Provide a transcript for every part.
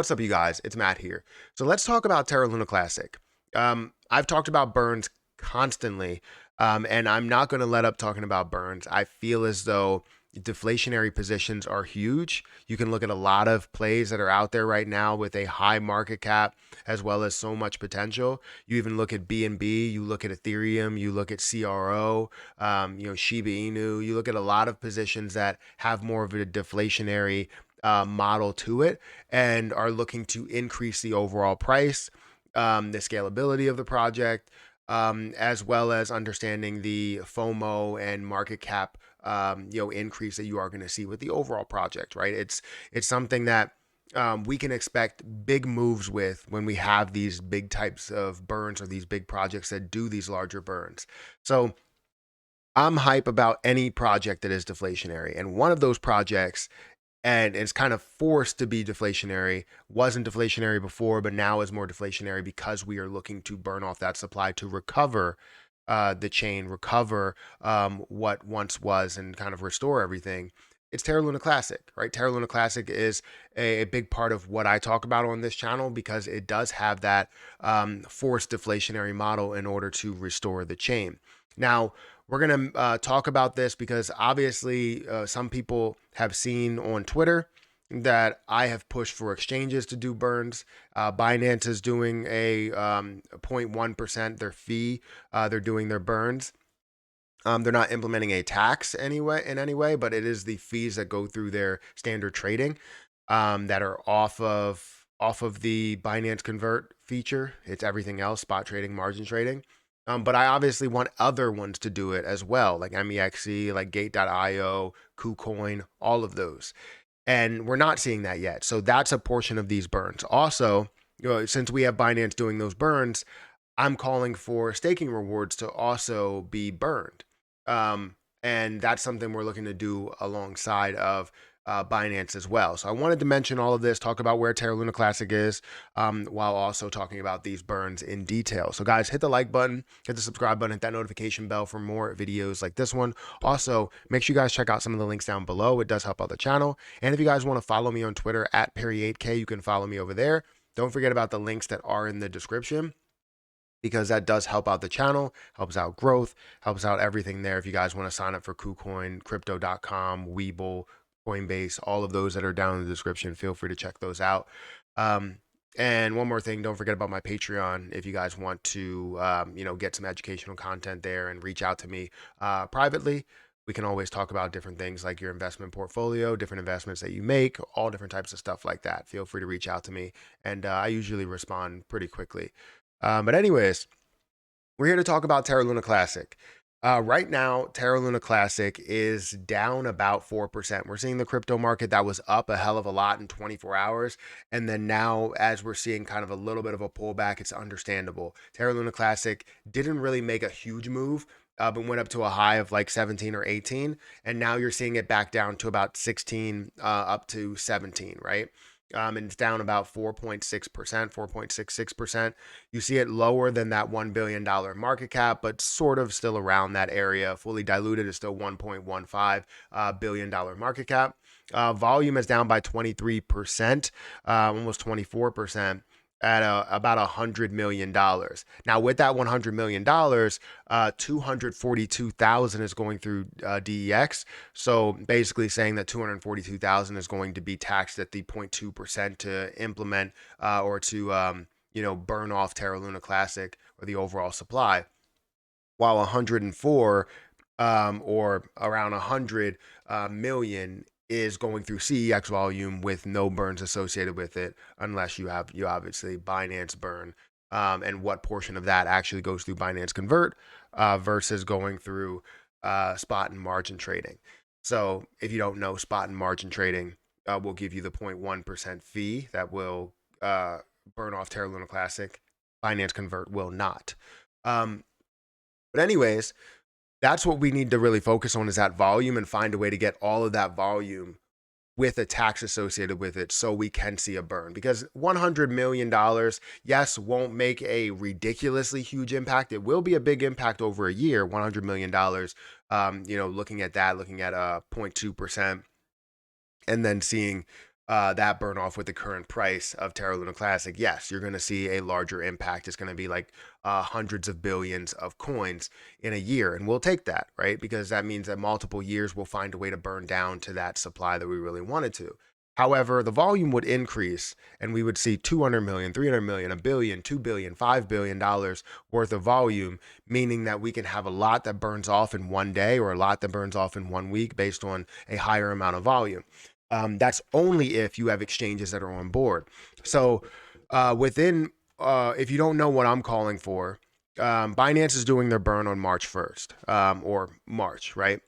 What's up, you guys? It's Matt here. So let's talk about Terra Luna Classic. I've talked about burns constantly, and I'm not going to let up talking about burns. I feel as though deflationary positions are huge. You can look at a lot of plays that are out there right now with a high market cap as well as so much potential. You even look at BNB, you look at Ethereum, you look at CRO, Shiba Inu. You look at a lot of positions that have more of a deflationary model to it and are looking to increase the overall price, the scalability of the project, as well as understanding the FOMO and market cap, increase that you are going to see with the overall project. Right? It's something that we can expect big moves with when we have these big types of burns or these big projects that do these larger burns. So I'm hype about any project that is deflationary, and one of those projects and it's kind of forced to be deflationary. Wasn't deflationary before, but now is more deflationary because we are looking to burn off that supply to recover the chain, recover what once was, and kind of restore everything. It's Terra Luna Classic, right? Terra Luna Classic is a big part of what I talk about on this channel because it does have that forced deflationary model in order to restore the chain. Now, we're going to talk about this because obviously some people have seen on Twitter that I have pushed for exchanges to do burns. Binance is doing a 0.1% their fee. They're doing their burns. They're not implementing a tax anyway in any way, but it is the fees that go through their standard trading that are off of the Binance Convert feature. It's everything else: spot trading, margin trading. But I obviously want other ones to do it as well, like MEXC, like Gate.io, KuCoin, all of those. And we're not seeing that yet. So that's a portion of these burns. Also, since we have Binance doing those burns, I'm calling for staking rewards to also be burned. And that's something we're looking to do alongside of Binance as well. So I wanted to mention all of this, talk about where Terra Luna Classic is, while also talking about these burns in detail. So guys, hit the like button, hit the subscribe button, hit that notification bell for more videos like this one. Also, make sure you guys check out some of the links down below. It does help out the channel. And if you guys want to follow me on Twitter at Perry8K, you can follow me over there. Don't forget about the links that are in the description, because that does help out the channel, helps out growth, helps out everything there. If you guys want to sign up for KuCoin, Crypto.com, Webull, Coinbase, all of those that are down in the description, feel free to check those out. And one more thing, don't forget about my Patreon. If you guys want to, get some educational content there and reach out to me privately, we can always talk about different things like your investment portfolio, different investments that you make, all different types of stuff like that. Feel free to reach out to me, and I usually respond pretty quickly. But anyways, we're here to talk about Terra Luna Classic. Right now, Terra Luna Classic is down about 4%. We're seeing the crypto market that was up a hell of a lot in 24 hours. And then now, as we're seeing kind of a little bit of a pullback, it's understandable. Terra Luna Classic didn't really make a huge move, but went up to a high of like 17 or 18. And now you're seeing it back down to about 16, up to 17, right? And it's down about 4.6%, 4.66%. You see it lower than that $1 billion market cap, but sort of still around that area. Fully diluted is still $1.15 billion market cap. Volume is down by 23%, almost 24%. At about $100 million. Now, with that $100 million, 242,000 is going through DEX. So basically saying that 242,000 is going to be taxed at the 0.2% to implement or to burn off Terra Luna Classic or the overall supply, while 104 or around 100 million is going through CEX volume with no burns associated with it, unless you obviously Binance burn, and what portion of that actually goes through Binance Convert versus going through spot and margin trading. So if you don't know, spot and margin trading will give you the 0.1% fee that will burn off Terra Luna Classic. Binance Convert will not. But anyways, that's what we need to really focus on, is that volume, and find a way to get all of that volume with a tax associated with it so we can see a burn. Because $100 million, yes, won't make a ridiculously huge impact. It will be a big impact over a year, $100 million, looking at that, looking at 0.2%, and then seeing that burn off with the current price of Terra Luna Classic, yes, you're going to see a larger impact. It's going to be like hundreds of billions of coins in a year. And we'll take that, right? Because that means that multiple years we'll find a way to burn down to that supply that we really wanted to. However, the volume would increase and we would see 200 million, 300 million, a billion, 2 billion, $5 billion worth of volume, meaning that we can have a lot that burns off in one day or a lot that burns off in 1 week based on a higher amount of volume. That's only if you have exchanges that are on board. So if you don't know what I'm calling for, Binance is doing their burn on March 1st or March, right?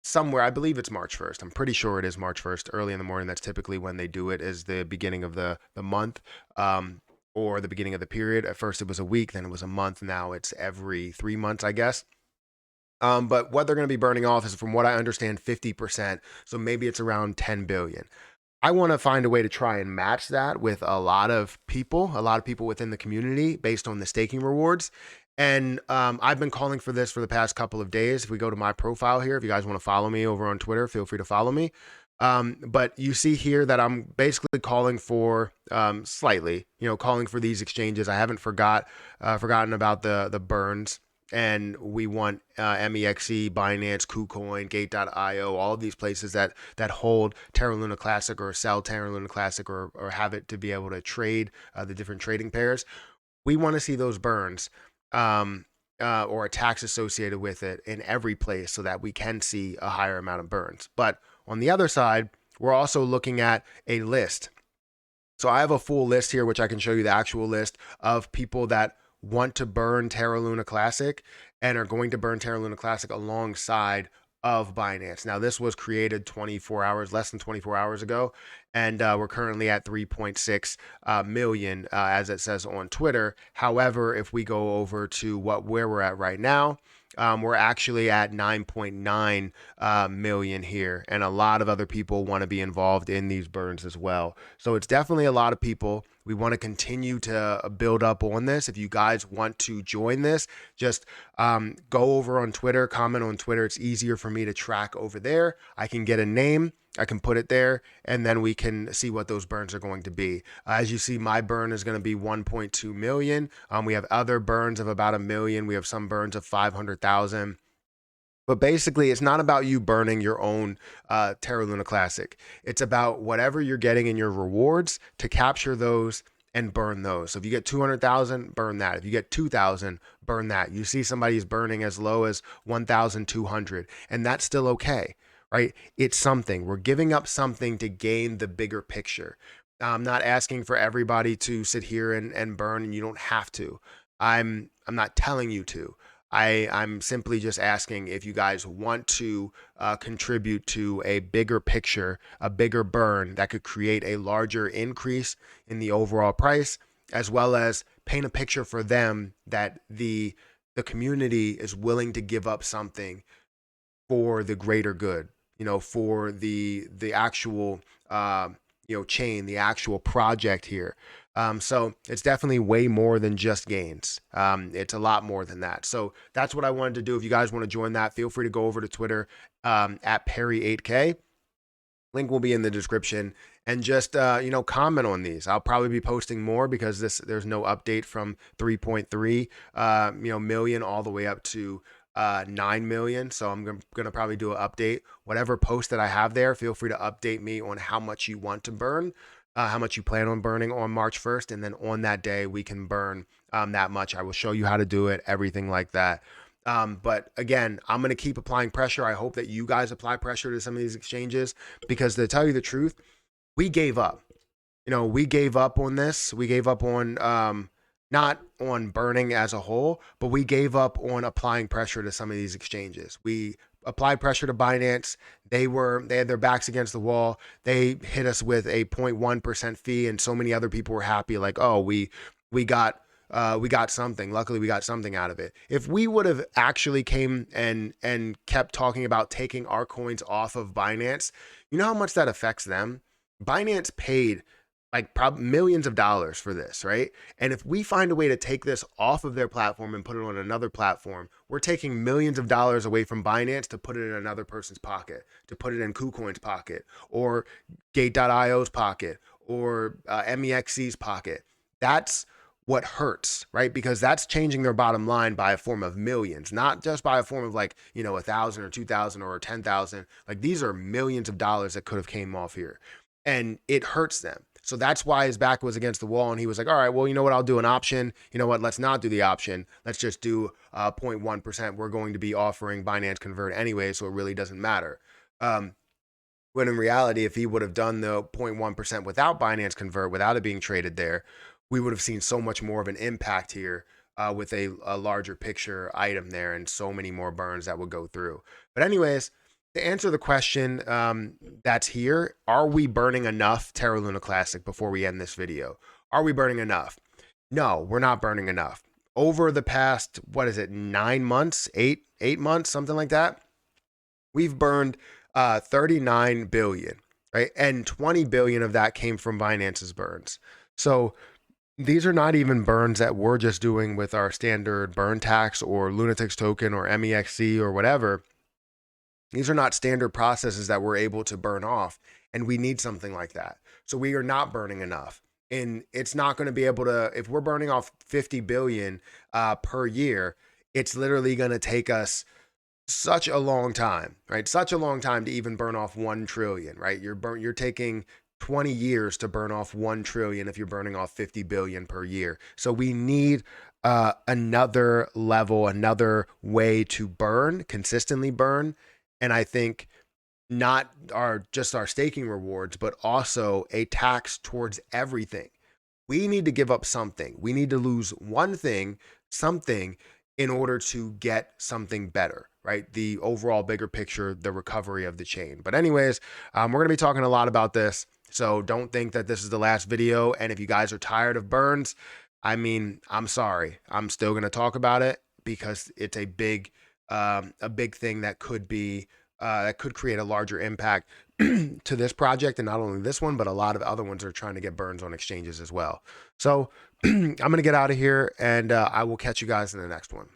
Somewhere, I believe it's March 1st. I'm pretty sure it is March 1st, early in the morning. That's typically when they do it, is the beginning of the month or the beginning of the period. At first it was a week, then it was a month. Now it's every 3 months, I guess. But what they're going to be burning off is, from what I understand, 50%. So maybe it's around 10 billion. I want to find a way to try and match that with a lot of people within the community based on the staking rewards. And I've been calling for this for the past couple of days. If we go to my profile here, if you guys want to follow me over on Twitter, feel free to follow me. But you see here that I'm basically calling for calling for these exchanges. I haven't forgotten about the burns. And we want MEXC, Binance, KuCoin, Gate.io, all of these places that hold Terra Luna Classic or sell Terra Luna Classic or have it to be able to trade the different trading pairs. We want to see those burns or a tax associated with it in every place so that we can see a higher amount of burns. But on the other side, we're also looking at a list. So I have a full list here, which I can show you the actual list of people that want to burn Terra Luna Classic and are going to burn Terra Luna Classic alongside of Binance. Now, this was created less than 24 hours ago, and we're currently at 3.6 million, as it says on Twitter. However, if we go over to where we're at right now, we're actually at 9.9 million here, and a lot of other people want to be involved in these burns as well. So it's definitely a lot of people. We want to continue to build up on this. If you guys want to join this, just go over on Twitter, comment on Twitter. It's easier for me to track over there. I can get a name, I can put it there, and then we can see what those burns are going to be. As you see, my burn is going to be 1.2 million. We have other burns of about 1 million. We have some burns of 500,000. But basically, it's not about you burning your own Terra Luna Classic. It's about whatever you're getting in your rewards to capture those and burn those. So if you get 200,000, burn that. If you get 2,000, burn that. You see somebody's burning as low as 1,200, and that's still okay, right? It's something. We're giving up something to gain the bigger picture. I'm not asking for everybody to sit here and burn, and you don't have to. I'm not telling you to. I'm simply just asking if you guys want to contribute to a bigger picture, a bigger burn that could create a larger increase in the overall price, as well as paint a picture for them that the community is willing to give up something for the greater good, for the actual chain, the actual project here. So it's definitely way more than just gains. It's a lot more than that. So that's what I wanted to do. If you guys want to join that, feel free to go over to Twitter at Perry8K. Link will be in the description, and just comment on these. I'll probably be posting more because there's no update from 3.3 million all the way up to 9 million. So I'm going to probably do an update. Whatever post that I have there, feel free to update me on how much you want to burn, how much you plan on burning on March 1st. And then on that day, we can burn that much. I will show you how to do it, everything like that. But again, I'm going to keep applying pressure. I hope that you guys apply pressure to some of these exchanges, because to tell you the truth, we gave up. We gave up on this. We gave up on not on burning as a whole, but we gave up on applying pressure to some of these exchanges. We applied pressure to Binance. They had their backs against the wall. They hit us with a 0.1% fee, and so many other people were happy, like, oh, we got something. Luckily, we got something out of it. If we would have actually came and kept talking about taking our coins off of Binance, you know how much that affects them? Binance paid like millions of dollars for this, right? And if we find a way to take this off of their platform and put it on another platform, we're taking millions of dollars away from Binance to put it in another person's pocket, to put it in KuCoin's pocket, or Gate.io's pocket, or MEXC's pocket. That's what hurts, right? Because that's changing their bottom line by a form of millions, not just by a form of like, 1,000 or 2,000 or 10,000. Like these are millions of dollars that could have came off here, and it hurts them. So that's why his back was against the wall, and he was like, all right, well, you know what? I'll do an option. You know what? Let's not do the option. Let's just do 0.1%. We're going to be offering Binance Convert anyway, so it really doesn't matter. When in reality, if he would have done the 0.1% without Binance Convert, without it being traded there, we would have seen so much more of an impact here with a larger picture item there and so many more burns that would go through. But anyways, to answer the question that's here, are we burning enough Terra Luna Classic before we end this video? Are we burning enough? No, we're not burning enough. Over the past, 9 months, eight months, something like that, we've burned 39 billion, right? And 20 billion of that came from Binance's burns. So these are not even burns that we're just doing with our standard burn tax or Lunatics token or MEXC or whatever. These are not standard processes that we're able to burn off, and we need something like that. So we are not burning enough. And it's not going to be able to, if we're burning off 50 billion per year, it's literally going to take us such a long time, right? Such a long time to even burn off 1 trillion, right? You're taking 20 years to burn off 1 trillion if you're burning off 50 billion per year. So we need another level, another way to burn, consistently burn. And I think not just our staking rewards, but also a tax towards everything. We need to give up something. We need to lose one thing, something, in order to get something better, right? The overall bigger picture, the recovery of the chain. But anyways, we're going to be talking a lot about this. So don't think that this is the last video. And if you guys are tired of burns, I mean, I'm sorry. I'm still going to talk about it because it's a big thing that could be that could create a larger impact to this project, and not only this one, but a lot of other ones are trying to get burns on exchanges as well. So I'm going to get out of here, and I will catch you guys in the next one.